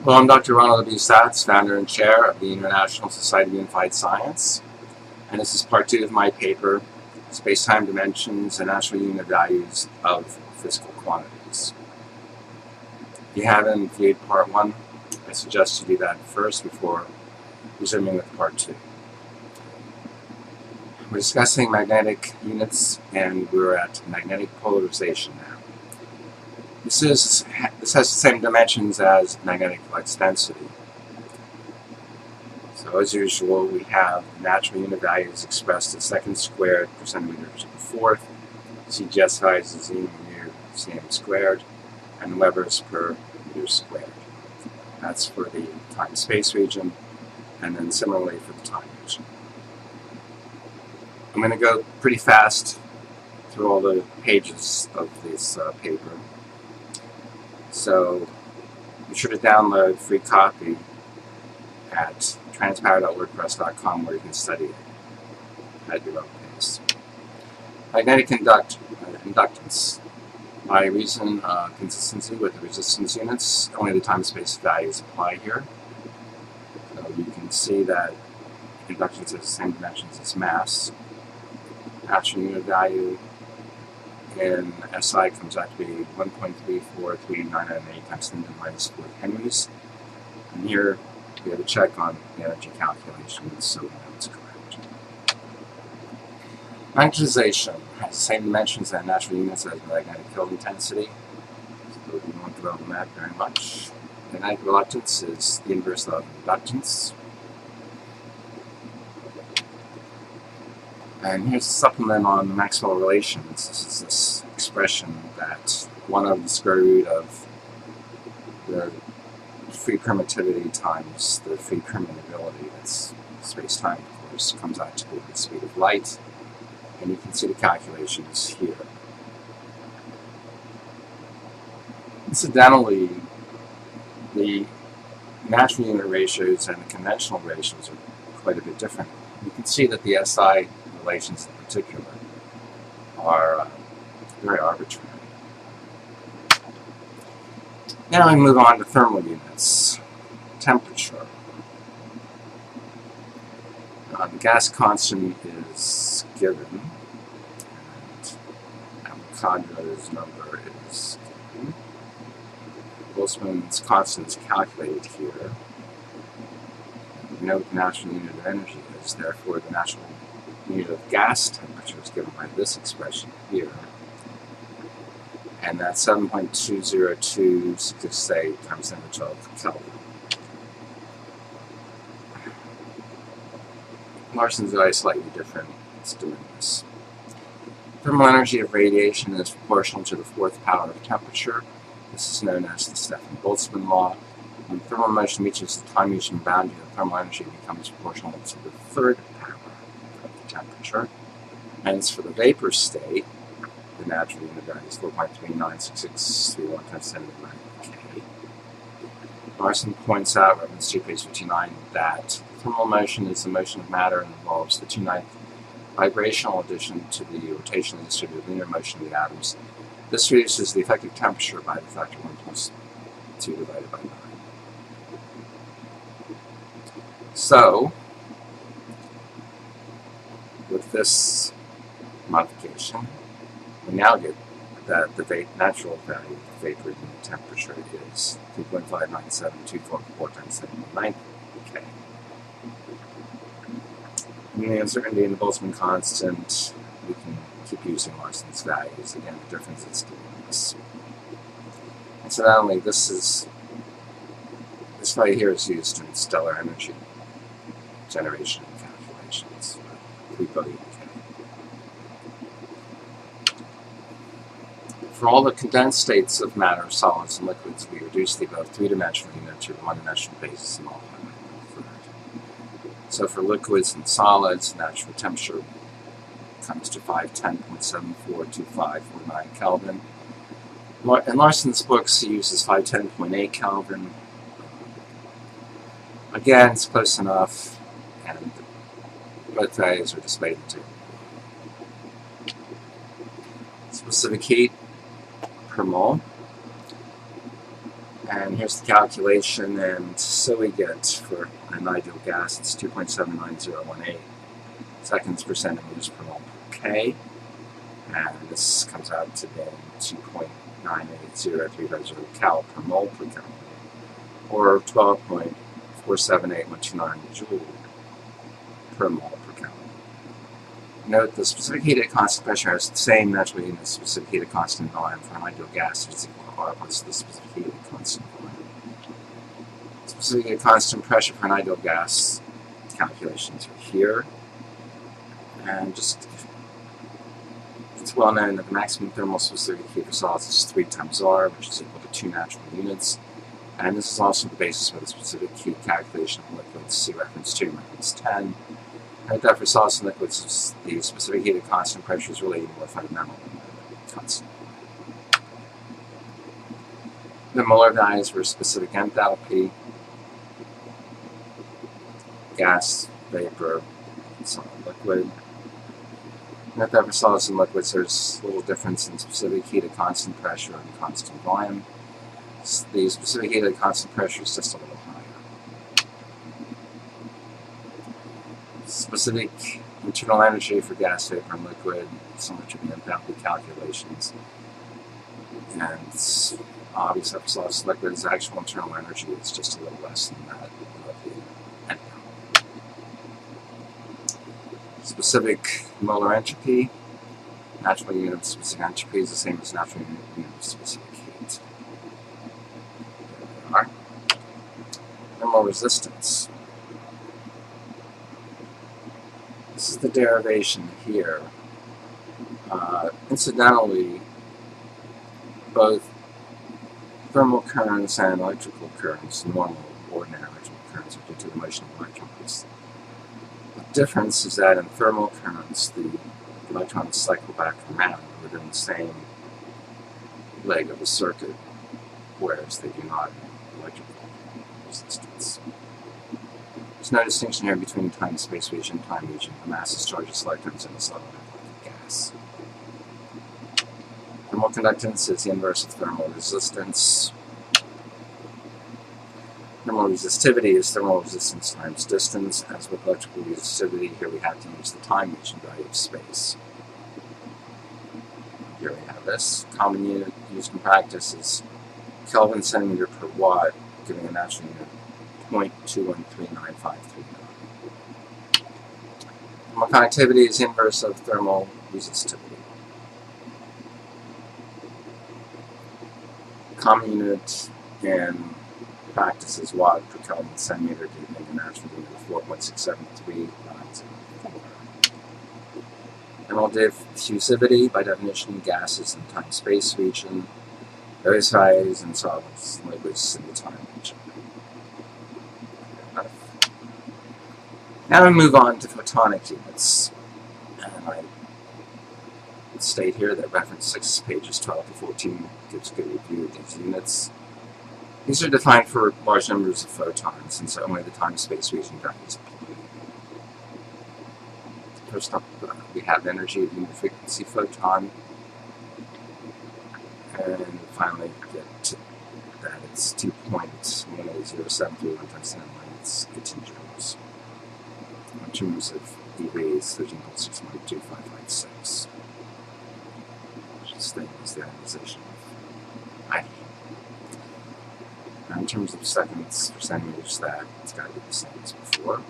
Well, I'm Dr. Ronald W. Satz, founder and chair of the International Society of Unified Science, and this is part 2 of my paper, Space-Time Dimensions and Natural Unit Values of Physical Quantities. If you haven't viewed part 1, I suggest you do that first before resuming with part 2. We're discussing magnetic units, and we're at magnetic polarization now. This has the same dimensions as magnetic flux density. So as usual, we have natural unit values expressed as seconds squared per centimeter to the fourth. CGS size is E mu cm squared, and Webers per meter squared. That's for the time-space region, and then similarly for the time region. I'm going to go pretty fast through all the pages of this paper. So be sure to download a free copy at transpower.wordpress.com where you can study it at your own pace. Magnetic inductance. By reason of consistency with the resistance units, only the time-space values apply here. So you can see that inductance has the same dimensions as mass. Natural unit value in SI comes out to be 1.34398 times 10 to the minus 4 henries. And here we have a check on the energy calculations, so we know it's correct. Magnetization has the same dimensions and natural units as magnetic field intensity, so we won't dwell on that very much. Magnetic reluctance is the inverse of inductance. And here's a supplement on the Maxwell relations. This is this expression that 1 over the square root of the free permittivity times the free permeability, that's space-time, of course, comes out to be the speed of light. And you can see the calculations here. Incidentally, the natural unit ratios and the conventional ratios are quite a bit different. You can see that the SI relations in particular are very arbitrary. Now we move on to thermal units. Temperature. The gas constant is given, and Avogadro's number is given. Boltzmann's constant is calculated here. We know what the natural unit of energy is, therefore the natural unit of gas temperature is given by this expression here, and that's 7.20268 times 10 to the 12 Kelvin. Larson's is slightly different. It's doing this. Thermal energy of radiation is proportional to the 4th power of temperature. This is known as the Stefan-Boltzmann law. When thermal motion reaches the time region boundary, the thermal energy becomes proportional to the 3rd power of the temperature. Hence, for the vapor state, the natural unit value is 4.396631 times 10 to the 9 K. Larson points out, reference to page 59, that thermal motion is the motion of matter and involves the 2/9 vibrational addition to the rotationally distributed linear motion of the atoms. This reduces the effective temperature by the factor 1 plus 2 divided by 9. So, with this modification, we now get that the natural value of the vapor unit temperature is 2.59724 times 10 to the 9th K. And the uncertainty in the Boltzmann constant, we can keep using Larson's values. Again, the difference is doing this. Incidentally, this value here is used in stellar energy generation calculations, 3 billion K. For all the condensed states of matter, solids, and liquids, we reduce the above 3-dimensional unit to the 1-dimensional basis in all 1/3. So for liquids and solids, natural temperature comes to 510.742549 Kelvin. In Larson's books, he uses 510.8 Kelvin. Again, it's close enough, and both values are displayed in the table. Specific heat per mole. And here's the calculation, and so we get for an ideal gas, it's 2.79018 seconds per centimeters per mole per K, and this comes out to being 2.980350 cal per mole per Kelvin, or 12.478129 joule per mole per Kelvin. Note the specific heat at constant pressure has the same natural heat as specific heat at constant volume for an ideal gas, which is equal to R plus the specific heat at constant volume. Specific heat at constant pressure for an ideal gas calculations are here. And just, it's well known that the maximum thermal specific heat for solids is 3 times R, which is equal to 2 natural units. And this is also the basis for the specific heat calculation of liquids. See reference 2 and reference 10. And that for solids and liquids, the specific heat at constant pressure is really more fundamental than the constant. The molar values for specific enthalpy, gas, vapor, solid, liquid. Note that for solids and liquids, there's a little difference in specific heat at constant pressure and constant volume. The specific heat at constant pressure is just a little higher. Specific internal energy for gas, vapor, and liquid, similar to the enthalpy calculations. And obviously, for solids and liquids, actual internal energy is just a little less than that of the enthalpy. Specific molar entropy, natural unit of specific entropy is the same as natural unit of specific heat. There we are. Thermal resistance. This is the derivation here. Incidentally, both thermal currents and electrical currents, normal, ordinary electrical currents, are due to the motion of electrons. The difference is that in thermal currents, the electrons cycle back around within the same leg of the circuit, whereas they do not in electrical resistance. There's no distinction here between time and space region, time region, the masses, charges, electrons, and a solid gas. Thermal conductance is the inverse of thermal resistance. Thermal resistivity is thermal resistance times distance. As with electrical resistivity, here we have to use the time region value of space. Here we have this. Common unit used in practice is Kelvin centimeter per watt, giving a natural unit 0.2139539. Thermal conductivity is inverse of thermal resistivity. Common unit in practice is watt per Kelvin centimeter, giving a natural unit of 4.67390. Thermal diffusivity, by definition, gases in time-space region, various values in solids and liquids in the time region. Now we move on to photonic units. And I state here that reference 6 pages 12 to 14 gives a good review of these units. These are defined for large numbers of photons, and so only the time-space region values apply. First up, we have energy of unit frequency photon, and finally get to that it's 2.18073 times 10 minus 18 joules. In terms of EV, it's 13.6125596. This thing is the ionization of hydrogen. Now, in terms of seconds per centimeters, it's got to be the same as before.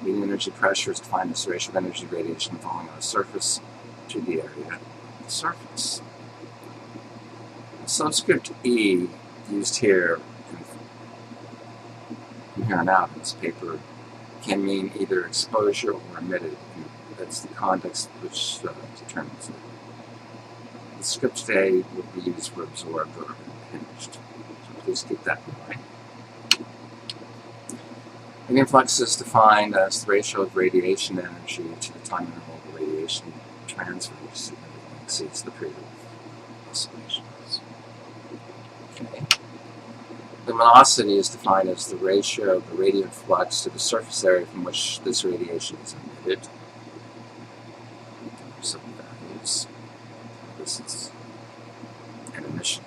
Median energy pressure is defined as the ratio of energy radiation falling on a surface to the area of the surface. The subscript E used here from here on out in this paper can mean either exposure or emitted. That's the context which determines it. The script A would be used for absorbed or impinged. So please keep that in mind. Radiant flux is defined as the ratio of radiation energy to the time interval of radiation transfer, which significantly exceeds the period of oscillations. Okay. Luminosity is defined as the ratio of the radiant flux to the surface area from which this radiation is emitted. Some values. This is an emission.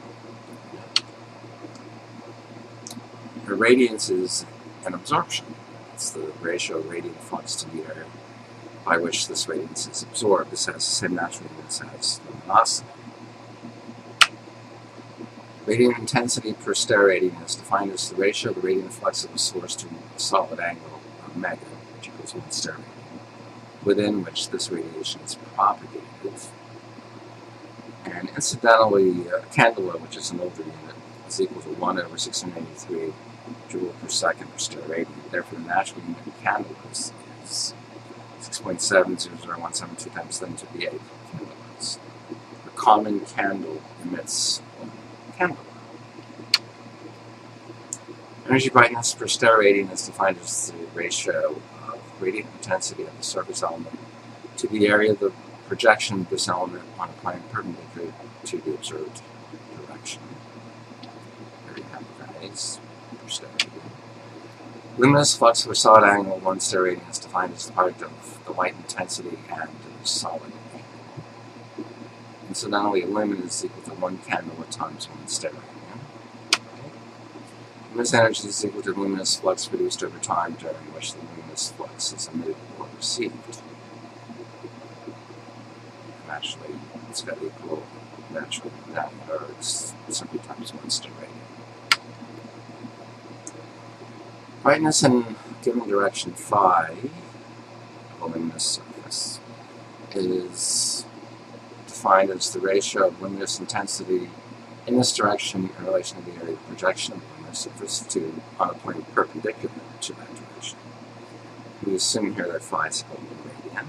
radiance is an absorption. It's the ratio of radiant flux to the area by which this radiance is absorbed. This has the same natural units as luminosity. Radiant intensity per stereo is defined as the ratio of the radiant flux of a source to a solid angle of omega, which equals 1 stereo, within which this radiation is propagated. And incidentally, a candela, which is an older unit, is equal to 1 over 683 joule per second per stereo. Therefore, the natural unit of candela is 6.70017 times 10 to the 8 kilowatts. A common candle emits 1 candle. Energy brightness per stereo is defined as the ratio of radiant intensity of the surface element to the area of the projection of this element on a plane perpendicular to the observed direction. There you have values per stereo. Luminous flux of a solid angle of 1 stereo is defined as the product of the light intensity and the solid angle. Incidentally, a lumen is equal to 1 candela times 1 stereo. Luminous energy is equal to luminous flux produced over time during which the luminous flux is emitted or received. And actually, it's got to equal naturally that, or it's simply times 1 stereo. Brightness in given direction phi of a luminous surface is defined as the ratio of luminous intensity in this direction in relation to the area of projection of the luminous surface on a plane perpendicular to that direction. We assume here that phi is equal to radian.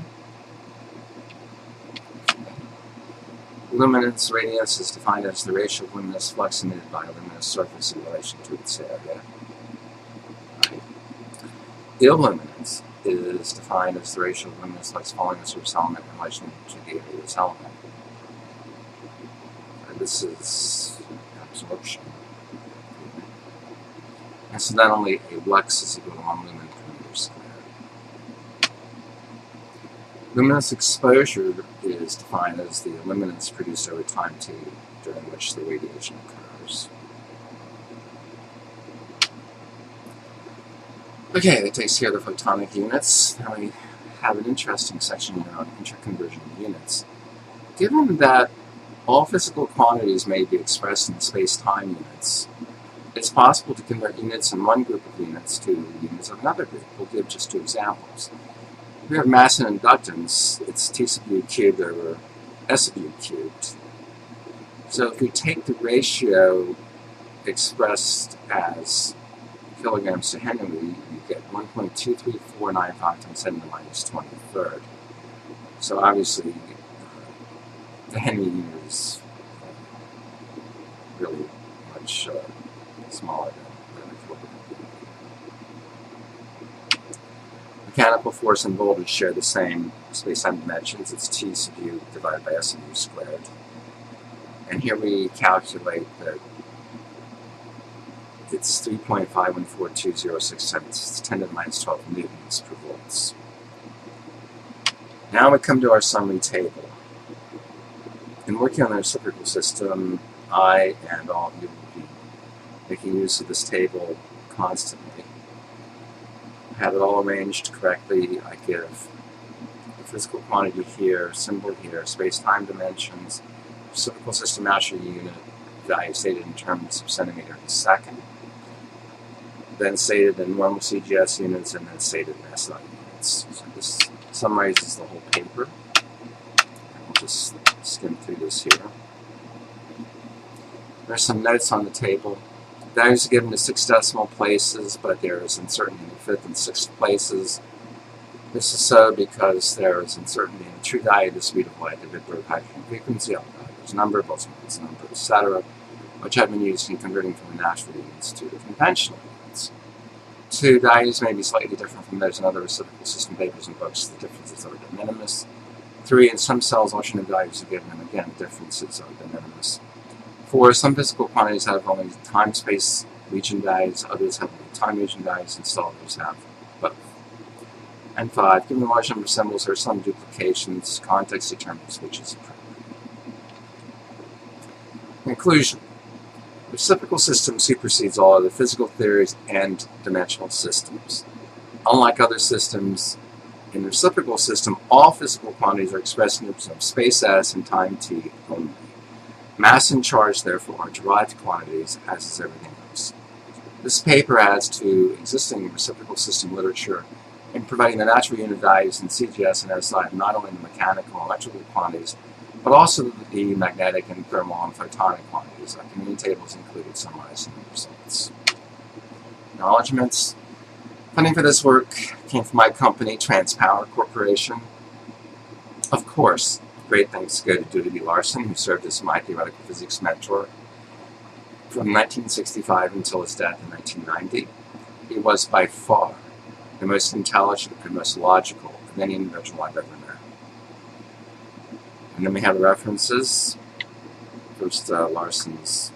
Luminance radiance is defined as the ratio of luminous flux emitted by a luminous surface in relation to its area. Illuminance is defined as the ratio of luminous flux following the surface element in relation to the area of its element. This is absorption. Incidentally, a lux is equal to 1 lumen per meter squared. Luminous exposure is defined as the luminance produced over time t during which the radiation occurs. Okay, that takes care of the photonic units. Now we have an interesting section here on interconversion of units. Given that all physical quantities may be expressed in space-time units, it's possible to convert units in one group of units to units of another group. We'll give just 2 examples. If we have mass and inductance, it's T sub u cubed over S sub u cubed. So if we take the ratio expressed as kilograms to Henry, you get 1.23495 times 10 to the minus 23rd. So obviously, the Henry unit is really much smaller than a kilogram. Mechanical force and voltage share the same space-time dimensions. It's T sub u divided by S sub u squared. And here we calculate that it's 3.514206 times 10 to the minus 12 newtons per volts. Now we come to our summary table. In working on the reciprocal system, I and all of you will be making use of this table constantly. I have it all arranged correctly. I give the physical quantity here, symbol here, space-time dimensions, reciprocal system mass unit, value stated in terms of centimeter per second, then stated in normal CGS units, and then stated in SI units. So this summarizes the whole paper. And we'll just skim through this here. There's some notes on the table. Values are given to 6 decimal places, but there is uncertainty in the 5th and 6th places. This is so because there is uncertainty in the true value of the speed of light, the Rydberg hydrogen frequency, Avogadro's number, Boltzmann's number, etc., which have been used in converting from the natural units to the conventional units. 2 values may be slightly different from those in other reciprocal system papers and books. The differences are de minimis. 3, in some cells, alternate values are given, and again, differences are de minimis. 4, some physical quantities have only time-space region values, others have only time region values, and still others have both. And 5, given the large number of symbols, there are some duplications. Context determines which is appropriate. Conclusion. The reciprocal system supersedes all other physical theories and dimensional systems. Unlike other systems, in the reciprocal system, all physical quantities are expressed in terms of space s and time t only. Mass and charge, therefore, are derived quantities, as is everything else. This paper adds to existing reciprocal system literature in providing the natural unit values in CGS and SI of not only the mechanical and electrical quantities, but also the magnetic and thermal and photonic quantities. Our community tables included summarizing the results. Acknowledgements. Funding for this work came from my company, Transpower Corporation. Of course, great thanks go to Dewey B. Larson, who served as my theoretical physics mentor from 1965 until his death in 1990. He was by far the most intelligent and most logical of any individual I've ever known. And then we have the references. First, Larson's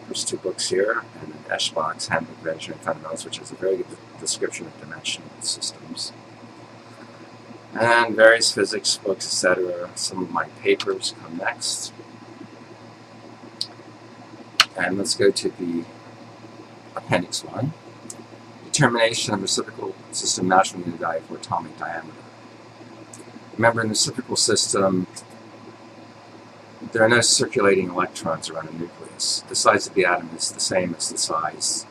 first two books here, and then Eschbach's Handbook of Engineering Fundamentals, which has a very good description of dimensional systems. And various physics books, etc. Some of my papers come next. And let's go to the Appendix 1. Determination of reciprocal system natural unit value for atomic diameter. Remember, in the reciprocal system, there are no circulating electrons around a nucleus. The size of the atom is the same as the size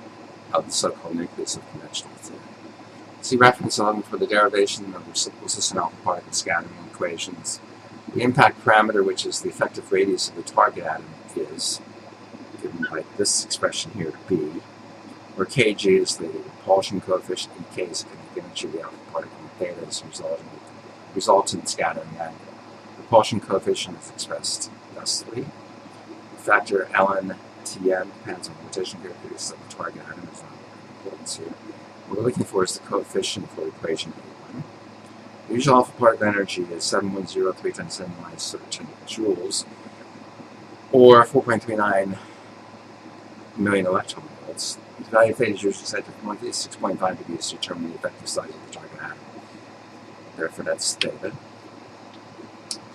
of the so-called nucleus of conventional theory. See reference 11 for the derivation of the reciprocal system alpha particle scattering equations. The impact parameter, which is the effective radius of the target atom, is given by this expression here, B, where Kg is the repulsion coefficient, and K is kinetic energy of the alpha particle, and theta is resultant scattering angle. Repulsion coefficient is expressed thusly. The factor ln Tm depends on the rotation characteristics of the target atom. Is not importance here. What we're looking for is the coefficient for equation A1. The usual alpha particle energy is 7.03 times 10 minus 13 joules, or 4.39 million electron volts. The value of theta is usually set to 6.5 degrees to determine the effective size of the target atom. Therefore, that's theta.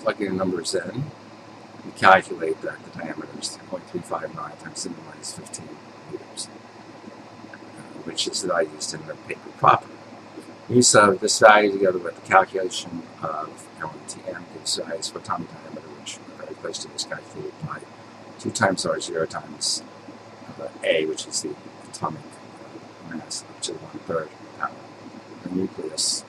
Plugging the numbers in, we calculate that the diameter is 0.359 times 10 minus 15 meters, which is the value used in the paper proper. Use of this value together with the calculation of LNTM gives rise for atomic diameter, which are very close to this calculated by 2 times R0 times A, which is the atomic mass up to 1/3 power. The nucleus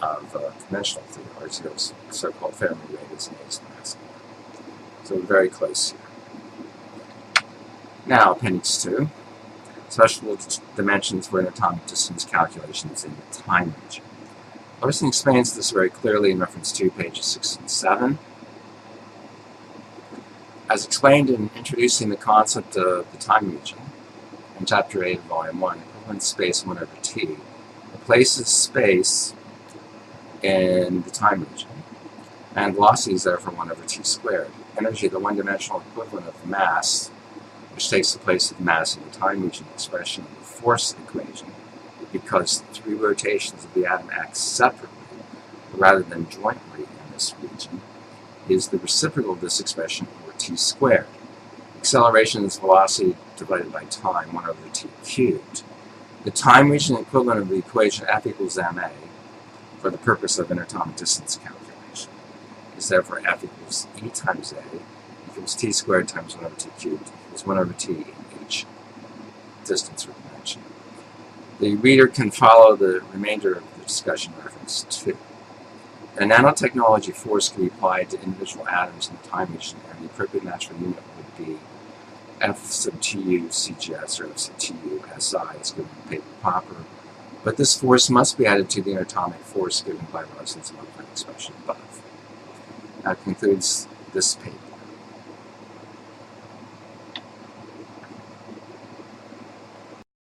of conventional theory, R0's so-called Fermi rate is an A's mass. So we're very close here. Now, Appendix 2. Special dimensions for an atomic distance calculations in the time region. Larson explains this very clearly in reference to pages 6 and 7. As explained in introducing the concept of the time region in Chapter 8 of Volume 1, equivalent space 1 over t replaces space in the time region, and velocity is therefore 1 over t squared. Energy, the one-dimensional equivalent of mass, which takes the place of mass in the time region expression of the force equation, because 3 rotations of the atom act separately rather than jointly in this region, is the reciprocal of this expression, or t squared. Acceleration is velocity divided by time, 1 over t cubed. The time region equivalent of the equation F equals ma for the purpose of interatomic distance calculation is therefore F equals E times A equals t squared times 1 over t cubed equals 1 over t in each distance or dimension. The reader can follow the remainder of the discussion reference 2. A nanotechnology force can be applied to individual atoms in the time region, and the appropriate natural unit would be F sub tu CGS or F sub tu SI as given in the paper proper, but this force must be added to the interatomic force given by Larson's modified expression above. That concludes this paper.